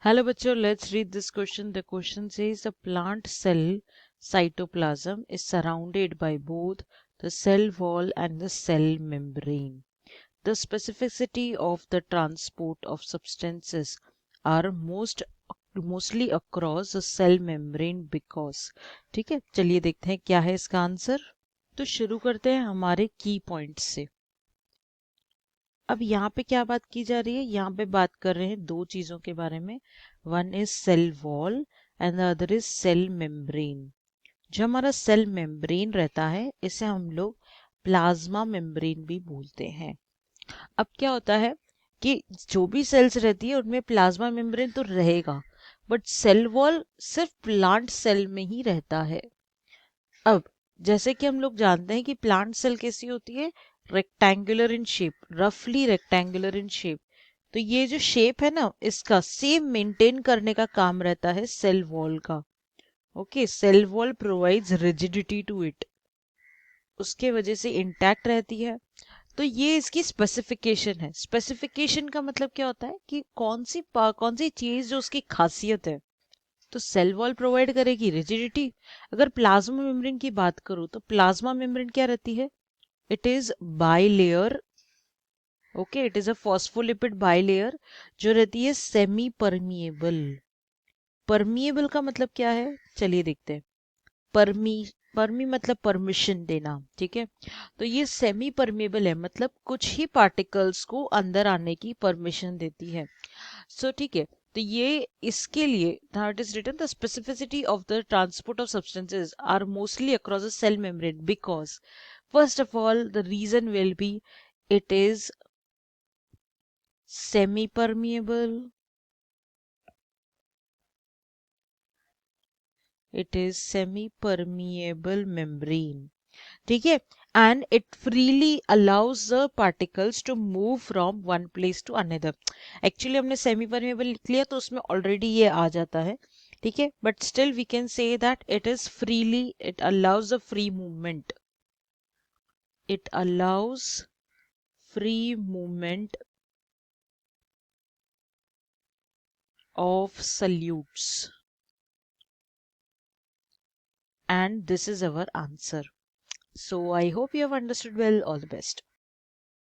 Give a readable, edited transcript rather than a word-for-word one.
Hello bachcho, let's read this question. The question says the plant cell cytoplasm is surrounded by both the cell wall and the cell membrane. The specificity of the transport of substances are mostly across the cell membrane because. ठीक है, चलिए देखते हैं क्या है इसका answer. तो शुरू करते हैं हमारे की पॉइंट से। अब यहाँ पे क्या बात की जा रही है, यहाँ पे बात कर रहे हैं दो चीजों के बारे में। One is cell wall and the other is cell membrane. जो हमारा सेल मेम्ब्रेन रहता है इसे हम लोग प्लाज्मा मेम्ब्रेन भी बोलते हैं। अब क्या होता है कि जो भी सेल्स रहती है उनमें प्लाज्मा मेम्ब्रेन तो रहेगा, बट सेल वॉल सिर्फ प्लांट सेल में ही रहता है। अब जैसे कि हम लोग जानते हैं कि प्लांट सेल कैसी होती है, रेक्टेंगुलर इन शेप, रफली रेक्टेंगुलर इन शेप। तो ये जो शेप है ना, इसका सेम मेंटेन करने का काम रहता है सेल वॉल का। Okay, cell wall provides rigidity to it, उसके वजह से इंटैक्ट रहती है। तो ये इसकी स्पेसिफिकेशन है। स्पेसिफिकेशन का मतलब क्या होता है कि कौन सी चीज जो उसकी खासियत है। तो सेल वॉल प्रोवाइड करेगी रिजिडिटी। अगर प्लाज्मा मेम्ब्रेन की बात करूं तो प्लाज्मा मेम्ब्रेन क्या रहती है, it is bilayer. Okay, it is a phospholipid bilayer जो रहती है सेमी परमिएबल। परमिएबल का मतलब क्या है, चलिए देखते हैं। परमी परमी मतलब परमिशन देना, ठीक है। तो ये सेमी परमेबल है, मतलब कुछ ही पार्टिकल्स को अंदर आने की परमिशन देती है। सो ठीक है, तो ये इसके लिए it is written the specificity of the transport of substances are mostly across the cell membrane because first of all the reason will be it is semi permeable, it is semi permeable membrane, ठीक है। And it freely allows the particles to move from one place to another. Actually हमने semi permeable लिख लिया तो उसमें already ये आ जाता है, ठीक है, but still we can say that it is freely, it allows the free movement, it allows free movement of solutes, and this is our answer. So I hope you have understood well. All the best.